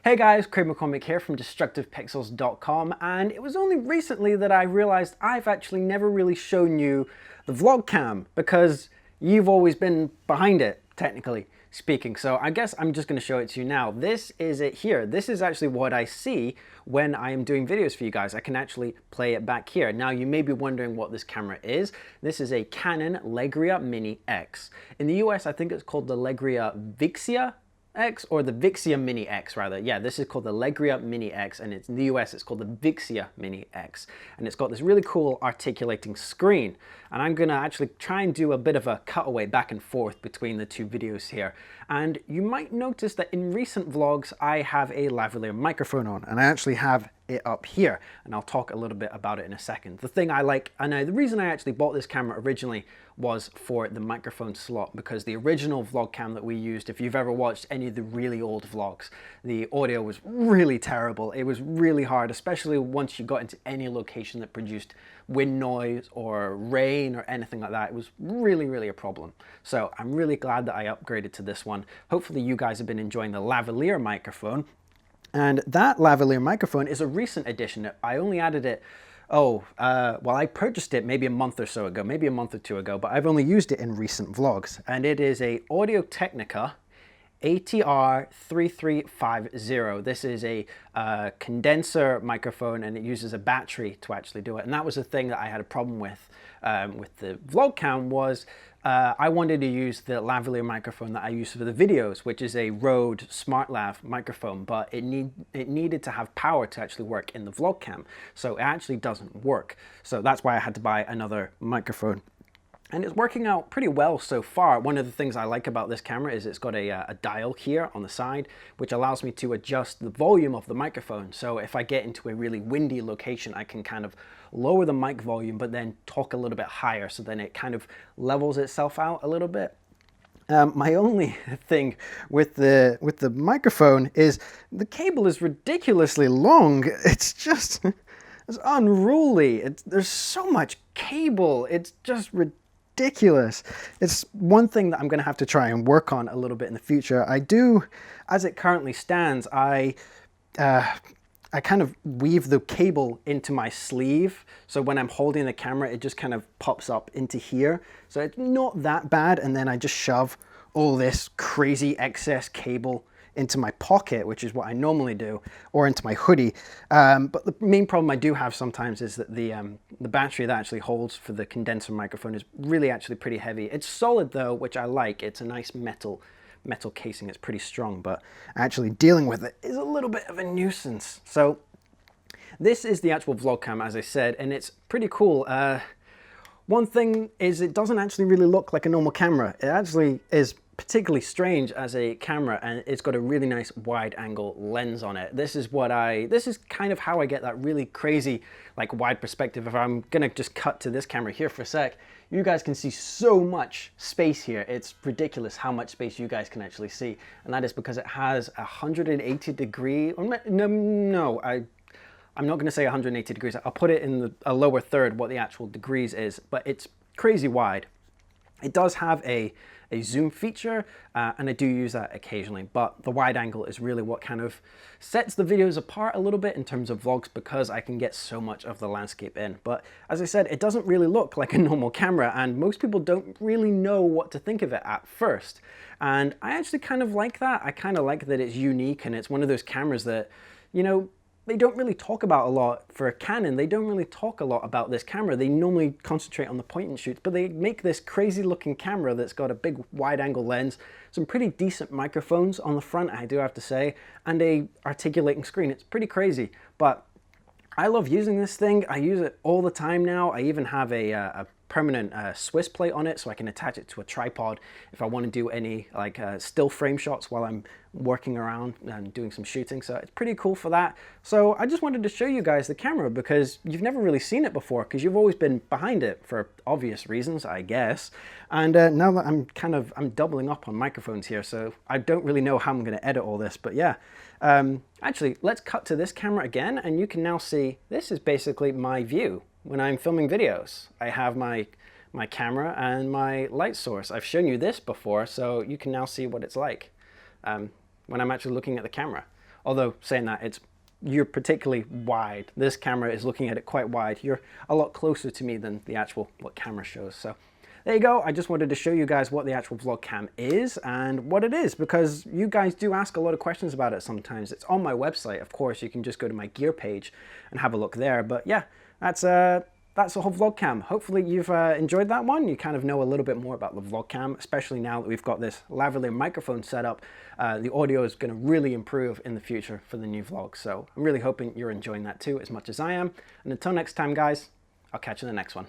Hey guys, Craig McCormick here from DestructivePixels.com, and it was only recently that I realized I've actually never really shown you the VlogCam because you've always been behind it, technically speaking. So I guess I'm just going to show it to you now. This is it here. This is actually what I see when I am doing videos for you guys. I can actually play it back here. Now you may be wondering what this camera is. This is a Canon Legria Mini X. In the US, I think it's called the Legria Vixia X, or the Vixia Mini X rather. Yeah, this is called the Legria Mini X, and in the US it's called the Vixia Mini X. And it's got this really cool articulating screen. And I'm gonna actually try and do a bit of a cutaway back and forth between the two videos here. And you might notice that in recent vlogs I have a lavalier microphone on, and I actually have it up here, and I'll talk a little bit about it in a second. The thing I like, and the reason I actually bought this camera originally was for the microphone slot, because the original VlogCam that we used, if you've ever watched any of the really old vlogs, the audio was really terrible. It was really hard, especially once you got into any location that produced wind noise or rain or anything like that. It was really a problem. So I'm really glad that I upgraded to this one. Hopefully you guys have been enjoying the lavalier microphone. And that lavalier microphone is a recent addition. I only added it, well, I purchased it maybe a month or so ago, maybe a month or two ago, but I've only used it in recent vlogs. And it is a Audio-Technica ATR-3350. This is a condenser microphone, and it uses a battery to actually do it. And that was the thing that I had a problem with the VlogCam was I wanted to use the lavalier microphone that I use for the videos, which is a Rode SmartLav microphone, but it needed to have power to actually work in the VlogCam. So it actually doesn't work. So that's why I had to buy another microphone. And it's working out pretty well so far. One of the things I like about this camera is it's got a dial here on the side, which allows me to adjust the volume of the microphone. So if I get into a really windy location, I can kind of lower the mic volume, but then talk a little bit higher. So then it kind of levels itself out a little bit. My only thing with the microphone is the cable is ridiculously long. It's just, it's unruly. There's so much cable. It's just ridiculous. It's one thing that I'm going to have to try and work on a little bit in the future. I do, as it currently stands, I kind of weave the cable into my sleeve. So when I'm holding the camera, it just kind of pops up into here. So it's not that bad. And then I just shove all this crazy excess cable into my pocket, which is what I normally do, or into my hoodie. But the main problem I do have sometimes is that the battery that actually holds for the condenser microphone is really actually pretty heavy. It's solid though, which I like. It's a nice metal casing. It's pretty strong, but actually dealing with it is a little bit of a nuisance. So this is the actual VlogCam, as I said, and it's pretty cool. One thing is it doesn't actually really look like a normal camera. It actually is particularly strange as a camera, and it's got a really nice wide angle lens on it. This is kind of how I get that really crazy like wide perspective. If I'm gonna just cut to this camera here for a sec, you guys can see so much space here. It's ridiculous how much space you guys can actually see, and that is because it has 180 degree, I'm not gonna say 180 degrees. I'll put it in a lower third what the actual degrees is, but it's crazy wide. It does have a zoom feature, and I do use that occasionally, but the wide angle is really what kind of sets the videos apart a little bit in terms of vlogs, because I can get so much of the landscape in. But as I said, it doesn't really look like a normal camera, and most people don't really know what to think of it at first. And I actually kind of like that. I kind of like that it's unique, and it's one of those cameras that, you know, they don't really talk about a lot. For Canon, they don't really talk a lot about this camera. They normally concentrate on the point and shoots, but they make this crazy looking camera that's got a big wide angle lens, some pretty decent microphones on the front, I do have to say, and a articulating screen. It's pretty crazy, but I love using this thing. I use it all the time now. I even have a permanent Swiss plate on it, so I can attach it to a tripod if I want to do any like still frame shots while I'm working around and doing some shooting. So it's pretty cool for that. So I just wanted to show you guys the camera because you've never really seen it before, because you've always been behind it for obvious reasons, I guess. And now that I'm doubling up on microphones here, so I don't really know how I'm going to edit all this, but yeah. Actually, let's cut to this camera again, and you can now see this is basically my view when I'm filming videos. I have my camera and my light source. I've shown you this before, so you can now see what it's like when I'm actually looking at the camera. Although saying that, you're particularly wide. This camera is looking at it quite wide. You're a lot closer to me than the actual what camera shows. So there you go. I just wanted to show you guys what the actual VlogCam is and what it is, because you guys do ask a lot of questions about it sometimes. It's on my website, of course. You can just go to my gear page and have a look there. But yeah, that's the whole VlogCam. Hopefully you've enjoyed that one. You kind of know a little bit more about the VlogCam, especially now that we've got this lavalier microphone set up. The audio is going to really improve in the future for the new vlog. So I'm really hoping you're enjoying that too as much as I am. And until next time, guys, I'll catch you in the next one.